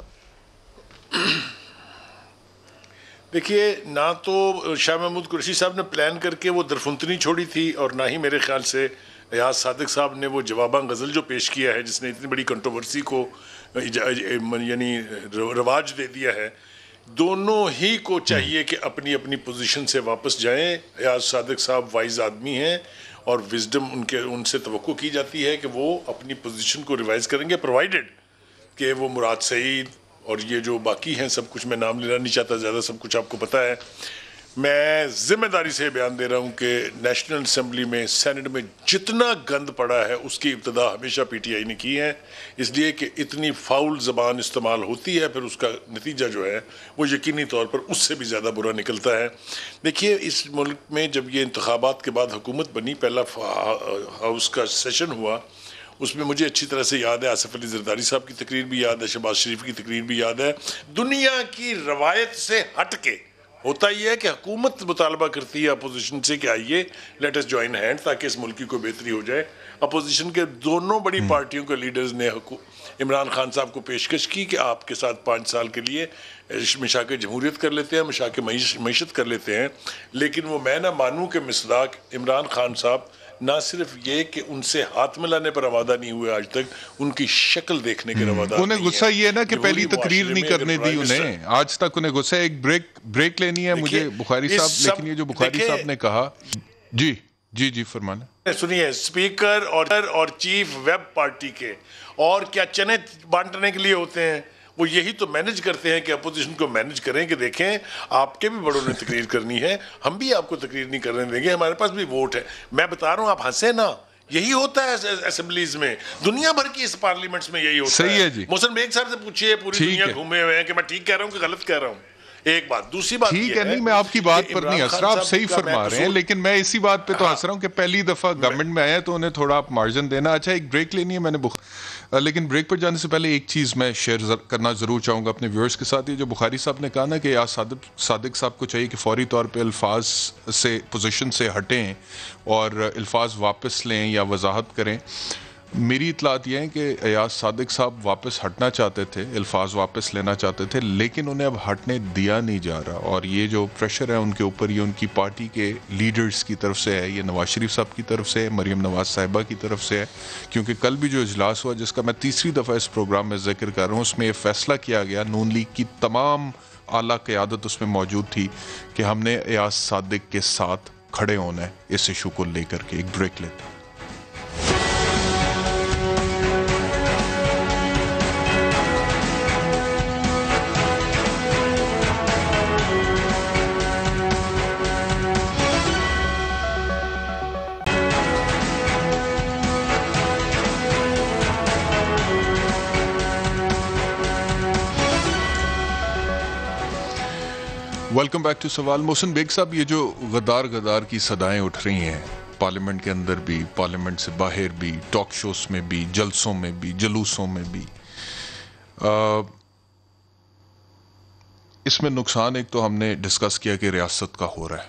دیکھیے, نہ تو شاہ محمود قریشی صاحب نے پلان کر کے وہ درفنتنی چھوڑی تھی, اور نہ ہی میرے خیال سے ایاز صادق صاحب نے وہ جواباں غزل جو پیش کیا ہے جس نے اتنی بڑی کنٹروورسی کو یعنی رواج دے دیا ہے. دونوں ہی کو چاہیے کہ اپنی اپنی پوزیشن سے واپس جائیں. ایاز صادق صاحب وائز آدمی ہیں اور وزڈم ان سے توقع کی جاتی ہے کہ وہ اپنی پوزیشن کو ریوائز کریں گے, پرووائڈڈ کہ وہ مراد سعید اور یہ جو باقی ہیں سب کچھ, میں نام لینا نہیں چاہتا زیادہ, سب کچھ آپ کو پتہ ہے. میں ذمہ داری سے بیان دے رہا ہوں کہ نیشنل اسمبلی میں, سینٹ میں جتنا گند پڑا ہے اس کی ابتدا ہمیشہ پی ٹی آئی نے کی ہے, اس لیے کہ اتنی فاؤل زبان استعمال ہوتی ہے, پھر اس کا نتیجہ جو ہے وہ یقینی طور پر اس سے بھی زیادہ برا نکلتا ہے. دیکھیے, اس ملک میں جب یہ انتخابات کے بعد حکومت بنی, پہلا ہاؤس کا سیشن ہوا, اس میں مجھے اچھی طرح سے یاد ہے, آصف علی زرداری صاحب کی تقریر بھی یاد ہے, شہباز شریف کی تقریر بھی یاد ہے. دنیا کی روایت سے ہٹ کے ہوتا یہ ہے کہ حکومت مطالبہ کرتی ہے اپوزیشن سے کہ آئیے لیٹ اس جوائن ہینڈ تاکہ اس ملکی کو بہتری ہو جائے. اپوزیشن کے دونوں بڑی پارٹیوں کے لیڈرز نے عمران خان صاحب کو پیشکش کی کہ آپ کے ساتھ 5 سال کے لیے مشاق جمہوریت کر لیتے ہیں, مشاق معیشت کر لیتے ہیں. لیکن وہ میں نہ مانوں کہ مصداق عمران خان صاحب نہ صرف یہ کہ ان سے ہاتھ ملانے پر آمادہ نہیں ہوئے, آج تک ان کی شکل دیکھنے کے آمادہ نہیں ہے. انہیں غصہ یہ ہے نا کہ پہلی تقریر نہیں کرنے دی انہیں, آج تک انہیں غصہ ہے. ایک بریک لینی ہے مجھے بخاری صاحب, لیکن یہ جو بخاری صاحب نے کہا, جی فرمانا سنیے, اسپیکر اور چیف ویب پارٹی کے اور کیا چنے بانٹنے کے لیے ہوتے ہیں, وہ یہی تو مینج کرتے ہیں کہ اپوزیشن کو مینج کریں کہ دیکھیں آپ کے بھی بڑوں نے تقریر کرنی ہے, ہم بھی آپ کو تقریر نہیں کرنے دیں گے, ہمارے پاس بھی ووٹ ہے. میں بتا رہا ہوں, آپ ہنسیں نا, یہی ہوتا ہے اسمبلیز میں, دنیا بھر کی اس پارلیمنٹس میں یہی ہوتا ہے. صحیح ہے جی. محسن بیگ صاحب سے پوچھئے, پوری دنیا گھومے ہوئے ہیں, کہ میں ٹھیک کہہ رہا ہوں کہ غلط کہہ رہا ہوں. ایک بات. دوسری بات ٹھیک ہے, نہیں میں آپ کی بات پر نہیں ہنس رہا, آپ صحیح فرما رہے ہیں, لیکن میں اسی بات پہ تو ہنس رہا ہوں کہ پہلی دفعہ گورنمنٹ میں آیا تو انہیں تھوڑا آپ مارجن دینا. اچھا ایک بریک لینی ہے میں نے, لیکن بریک پر جانے سے پہلے ایک چیز میں شیئر کرنا ضرور چاہوں گا اپنے ویورز کے ساتھ. یہ جو بخاری صاحب نے کہا نا کہ یا صادق صاحب کو چاہیے کہ فوری طور پہ الفاظ سے پوزیشن سے ہٹیں اور الفاظ واپس لیں یا وضاحت کریں. میری اطلاعات یہ ہیں کہ ایاز صادق صاحب واپس ہٹنا چاہتے تھے, الفاظ واپس لینا چاہتے تھے, لیکن انہیں اب ہٹنے دیا نہیں جا رہا. اور یہ جو پریشر ہے ان کے اوپر, یہ ان کی پارٹی کے لیڈرز کی طرف سے ہے, یہ نواز شریف صاحب کی طرف سے ہے, مریم نواز صاحبہ کی طرف سے ہے. کیونکہ کل بھی جو اجلاس ہوا جس کا میں تیسری دفعہ اس پروگرام میں ذکر کر رہا ہوں, اس میں یہ فیصلہ کیا گیا, نون لیگ کی تمام اعلیٰ قیادت اس میں موجود تھی کہ ہم نے ایاز صادق کے ساتھ کھڑے ہونا ہے اس ایشو کو لے کر کے. ایک بریک لیتے ہیں. ویلکم بیک ٹو سوال. محسن بیگ صاحب, یہ جو غدار کی صدائیں اٹھ رہی ہیں پارلیمنٹ کے اندر بھی, پارلیمنٹ سے باہر بھی, ٹاک شوز میں بھی, جلسوں میں بھی, جلوسوں میں بھی, اس میں نقصان ایک تو ہم نے ڈسکس کیا کہ ریاست کا ہو رہا ہے,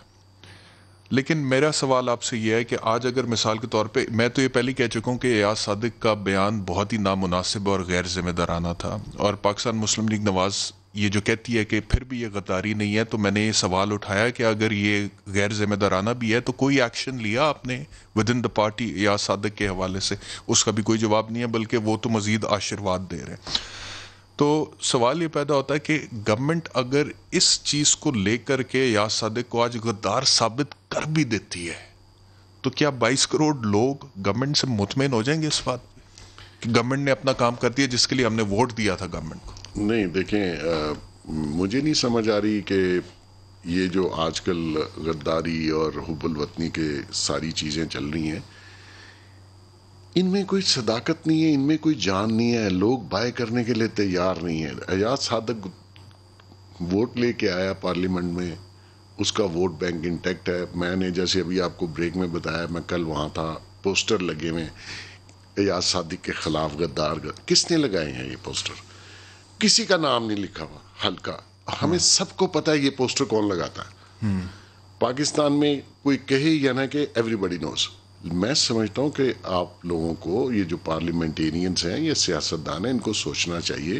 لیکن میرا سوال آپ سے یہ ہے کہ آج اگر مثال کے طور پہ, میں تو یہ پہلے کہہ چکا ہوں کہ ایاز صادق کا بیان بہت ہی نامناسب اور غیر ذمہ دارانہ تھا, اور پاکستان مسلم لیگ نواز یہ جو کہتی ہے کہ پھر بھی یہ غداری نہیں ہے, تو میں نے یہ سوال اٹھایا کہ اگر یہ غیر ذمہ دارانہ بھی ہے تو کوئی ایکشن لیا آپ نے within the party Ayaz Sadiq کے حوالے سے؟ اس کا بھی کوئی جواب نہیں ہے, بلکہ وہ تو مزید آشرواد دے رہے ہیں. تو سوال یہ پیدا ہوتا ہے کہ گورنمنٹ اگر اس چیز کو لے کر کے ایاز صادق کو آج غدار ثابت کر بھی دیتی ہے تو کیا 22 کروڑ لوگ گورنمنٹ سے مطمئن ہو جائیں گے اس بات پہ کہ گورنمنٹ نے اپنا کام کر دیا جس کے لیے ہم نے ووٹ دیا تھا گورنمنٹ کو؟ نہیں دیکھیں, مجھے نہیں سمجھ آ رہی کہ یہ جو آج کل غداری اور حب الوطنی کے ساری چیزیں چل رہی ہیں, ان میں کوئی صداقت نہیں ہے, ان میں کوئی جان نہیں ہے, لوگ بائے کرنے کے لیے تیار نہیں ہیں. ایاز صادق ووٹ لے کے آیا پارلیمنٹ میں, اس کا ووٹ بینک انٹیکٹ ہے. میں نے جیسے ابھی آپ کو بریک میں بتایا, میں کل وہاں تھا, پوسٹر لگے ہوئے ایاز صادق کے خلاف غدار. کس نے لگائے ہیں یہ پوسٹر؟ کسی کا نام نہیں لکھا ہوا, ہلکا. ہمیں سب کو پتا ہے یہ پوسٹر کون لگاتا ہے. پاکستان میں کوئی کہے یا نہ کہ ایوری بڈی نوز. میں سمجھتا ہوں کہ آپ لوگوں کو, یہ جو پارلیمنٹیرینز ہیں, یہ سیاستدان ہیں, ان کو سوچنا چاہیے.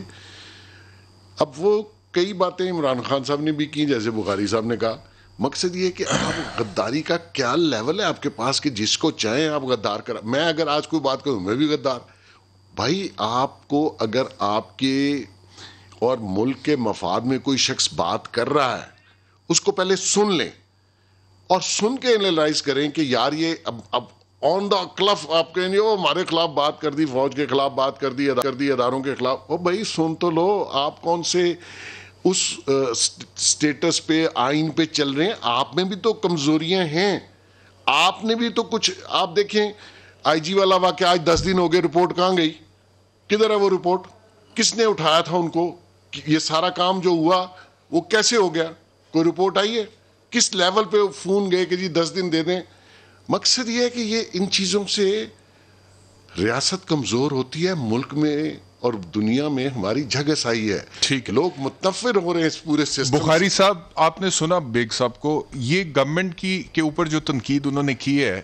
اب وہ کئی باتیں عمران خان صاحب نے بھی کی, جیسے بخاری صاحب نے کہا. مقصد یہ کہ آپ غداری کا کیا لیول ہے آپ کے پاس کہ جس کو چاہیں آپ غدار کر. میں اگر آج کوئی بات کروں میں بھی غدار. بھائی آپ کو اگر آپ کے اور ملک کے مفاد میں کوئی شخص بات کر رہا ہے, اس کو پہلے سن لیں اور سن کے انالائز کریں کہ یار یہ اب آن دا کلف آپ کہیں گے وہ ہمارے خلاف بات کر دی, فوج کے خلاف بات کر دی اداروں کے خلاف. او بھائی سن تو لو, آپ کون سے اس سٹیٹس پہ, آئین پہ چل رہے ہیں؟ آپ میں بھی تو کمزوریاں ہیں, آپ نے بھی تو کچھ. آپ دیکھیں آئی جی والا واقعہ آج 10 دن ہو گئے, رپورٹ کہاں گئی؟ کدھر ہے وہ رپورٹ؟ کس نے اٹھایا تھا ان کو؟ یہ سارا کام جو ہوا وہ کیسے ہو گیا؟ کوئی رپورٹ آئی ہے؟ کس لیول پہ فون گئے کہ جی 10 دن دے دیں؟ مقصد یہ ہے کہ یہ ان چیزوں سے ریاست کمزور ہوتی ہے, ملک میں اور دنیا میں ہماری جھگسائی ہے. ٹھیک ہے, لوگ متنفر ہو رہے ہیں اس پورے سسٹم. بخاری صاحب آپ نے سنا بیگ صاحب کو, یہ گورنمنٹ کی کے اوپر جو تنقید انہوں نے کی ہے,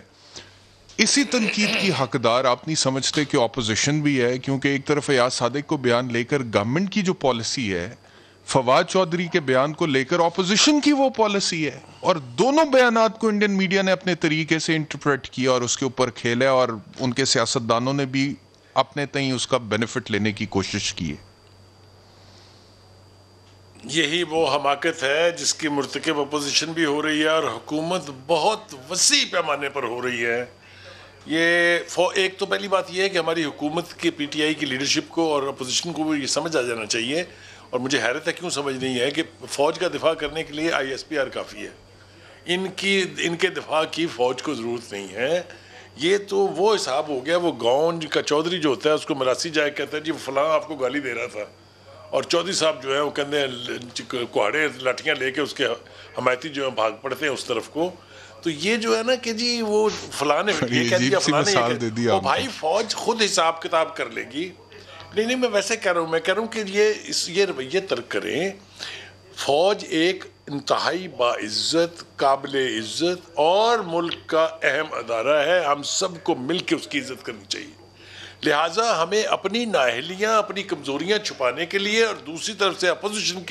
اسی تنقید کی حقدار آپ نہیں سمجھتے کہ اپوزیشن بھی ہے؟ کیونکہ ایک طرف ایاز صادق کو بیان لے کر گورنمنٹ کی جو پالیسی ہے, فواد چودھری کے بیان کو لے کر اپوزیشن کی وہ پالیسی ہے, اور دونوں بیانات کو انڈین میڈیا نے اپنے طریقے سے انٹرپریٹ کیا اور اس کے اوپر کھیلا, اور ان کے سیاستدانوں نے بھی اپنے تئیں اس کا بینیفٹ لینے کی کوشش کی ہے. یہی وہ حماقت ہے جس کی مرتکب اپوزیشن بھی ہو رہی ہے اور حکومت بہت وسیع پیمانے پر ہو رہی ہے. یہ ایک تو پہلی بات یہ ہے کہ ہماری حکومت کے پی ٹی آئی کی لیڈرشپ کو اور اپوزیشن کو بھی یہ سمجھ آ جانا چاہیے, اور مجھے حیرت ہے کیوں سمجھ نہیں ہے کہ فوج کا دفاع کرنے کے لیے آئی ایس پی آر کافی ہے, ان کے دفاع کی فوج کو ضرورت نہیں ہے. یہ تو وہ حساب ہو گیا, وہ گاؤں کا چودھری جو ہوتا ہے اس کو مراسی جائے کہتا ہے جی فلاں آپ کو گالی دے رہا تھا, اور چودھری صاحب جو ہے وہ کہتے ہیں کوہاڑے لاٹھیاں لے کے اس کے حمایتی جو ہیں بھاگ پڑتے ہیں اس طرف کو. تو یہ جو ہے نا کہ جی وہ فلاں نے یہ کہہ دیا فلاں نے یہ کہہ دیا. بھائی فوج خود حساب کتاب کر لے گی. نہیں میں ویسے کہہ رہا ہوں, میں کہہ رہا ہوں کہ یہ رویے ترک کریں. فوج ایک انتہائی باعزت, قابل عزت اور ملک کا اہم ادارہ ہے. ہم سب کو مل کے اس کی عزت کرنی چاہیے. لہٰذا ہمیں اپنی نااہلیاں, اپنی کمزوریاں چھپانے کے لیے اور دوسری طرف سے اپوزیشن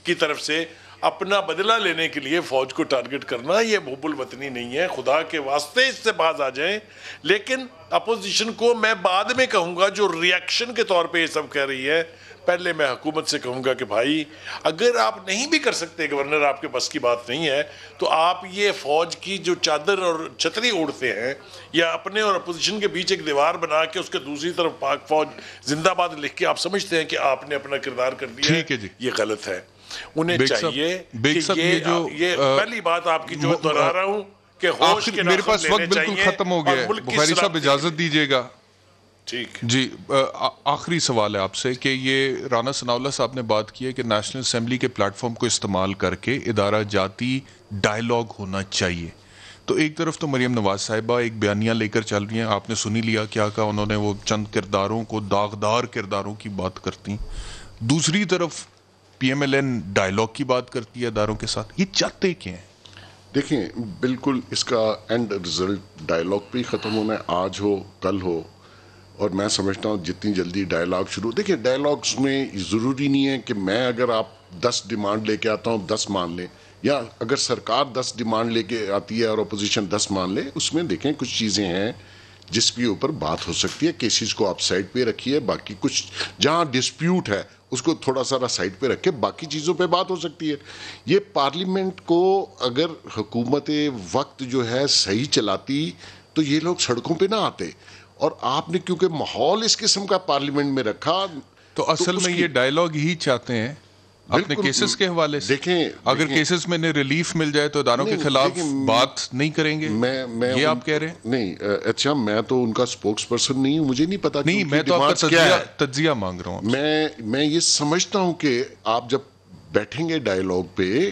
کی طرف سے اپنا بدلہ لینے کے لیے فوج کو ٹارگٹ کرنا یہ حب الوطنی نہیں ہے. خدا کے واسطے اس سے باز آ جائیں. لیکن اپوزیشن کو میں بعد میں کہوں گا جو ریاکشن کے طور پہ یہ سب کہہ رہی ہے, پہلے میں حکومت سے کہوں گا کہ بھائی اگر آپ نہیں بھی کر سکتے, گورنر آپ کے بس کی بات نہیں ہے, تو آپ یہ فوج کی جو چادر اور چھتری اوڑھتے ہیں یا اپنے اور اپوزیشن کے بیچ ایک دیوار بنا کے اس کے دوسری طرف پاک فوج زندہ باد لکھ کے آپ سمجھتے ہیں کہ آپ نے اپنا کردار کر دیا ہے, یہ غلط ہے. انہیں چاہیے کہ یہ پہلی بات آپ کی جو دہرا رہا ہوں کہ ہوش کے میرے پاس وقت بالکل ختم ہو گیا ہے. بخاری صاحب اجازت دیجیے گا. ٹھیک جی, آخری سوال ہے آپ سے کہ یہ رانا ثناءاللہ صاحب نے بات کی ہے کہ نیشنل اسمبلی کے پلیٹ فارم کو استعمال کر کے ادارہ جاتی ڈائیلاگ ہونا چاہیے. تو ایک طرف تو مریم نواز صاحبہ ایک بیانیہ لے کر چل رہی ہیں, آپ نے سنی لیا کیا کہا انہوں نے, وہ چند کرداروں کو داغدار کرداروں کی بات کرتی ہیں. دوسری طرف P M L N dialogue کی بات کرتی ہے اداروں کے ساتھ. یہ چاہتے کیا ہیں؟ دیکھیں بالکل اس کا اینڈ رزلٹ ڈائیلاگ پہ ہی ختم ہونا ہے, آج ہو کل ہو. اور میں سمجھتا ہوں جتنی جلدی ڈائیلاگ شروع, دیکھیں ڈائیلاگس میں ضروری نہیں ہے کہ میں اگر آپ 10 ڈیمانڈ لے کے آتا ہوں 10 مان لیں, یا اگر سرکار 10 ڈیمانڈ لے کے آتی ہے اور اپوزیشن 10 مان لے. اس میں دیکھیں کچھ چیزیں ہیں جس کے اوپر بات ہو سکتی ہے, کیسز کو آپ سائڈ پہ رکھیے, باقی کچھ جہاں ڈسپیوٹ ہے اس کو تھوڑا سا سائڈ پہ رکھے, باقی چیزوں پہ بات ہو سکتی ہے. یہ پارلیمنٹ کو اگر حکومت وقت جو ہے صحیح چلاتی تو یہ لوگ سڑکوں پہ نہ آتے. اور آپ نے کیونکہ ماحول اس قسم کا پارلیمنٹ میں رکھا, تو اصل میں یہ ڈائیلاگ ہی چاہتے ہیں اپنے کیسز کے حوالے سے. دیکھیں اگر کیسز میں نے ریلیف مل جائے تو اداروں کے خلاف بات نہیں کریں گے, یہ آپ کہہ رہے ہیں؟ نہیں اچھا, میں تو ان کا سپوکس پرسن نہیں ہوں, مجھے نہیں پتا. نہیں, میں تو آپ کا تجزیہ مانگ رہا ہوں. میں یہ سمجھتا ہوں کہ آپ جب بیٹھیں گے ڈائیلاگ پہ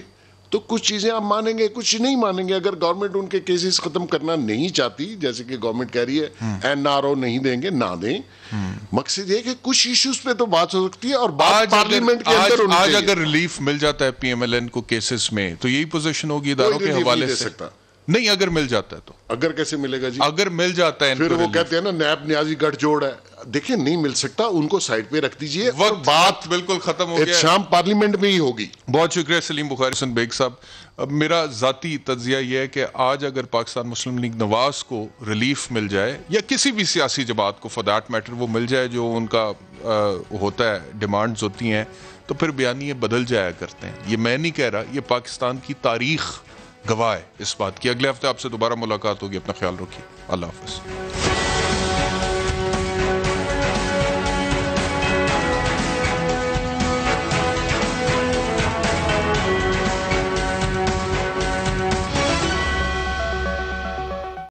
تو کچھ چیزیں آپ مانیں گے, کچھ نہیں مانیں گے. اگر گورنمنٹ ان کے کیسز ختم کرنا نہیں چاہتی, جیسے کہ گورنمنٹ کہہ رہی ہے این آر او نہیں دیں گے, نہ دیں. مقصد یہ کہ کچھ ایشوز پہ تو بات ہو سکتی ہے, اور بات پارلیمنٹ کے اندر آج اگر ریلیف مل جاتا ہے پی ایم ایل این کو کیسز میں تو یہی پوزیشن ہوگی اداروں کے حوالے سے. نہیں, اگر مل جاتا ہے تو. اگر کیسے ملے گا جی؟ اگر مل جاتا ہے پھر وہ کہتے ہیں نا نیب نیازی گٹھ جوڑ ہے. دیکھیں نہیں مل سکتا, ان کو سائڈ پہ رکھ دیجئے. بات بالکل ختم ہو گیا, شام پارلیمنٹ میں ہی ہوگی. بہت شکریہ سلیم بخاری حسن بیگ صاحب. میرا ذاتی تجزیہ یہ ہے کہ آج اگر پاکستان مسلم لیگ نواز کو ریلیف مل جائے, یا کسی بھی سیاسی جماعت کو فار دیٹ میٹر وہ مل جائے جو ان کا ہوتا ہے, ڈیمانڈز ہوتی ہیں, تو پھر بیانیے بدل جایا کرتے ہیں. یہ میں نہیں کہہ رہا, یہ پاکستان کی تاریخ گواہ ہے اس بات کی. اگلے ہفتے آپ سے دوبارہ ملاقات ہوگی, اپنا خیال رکھیے, اللہ حافظ.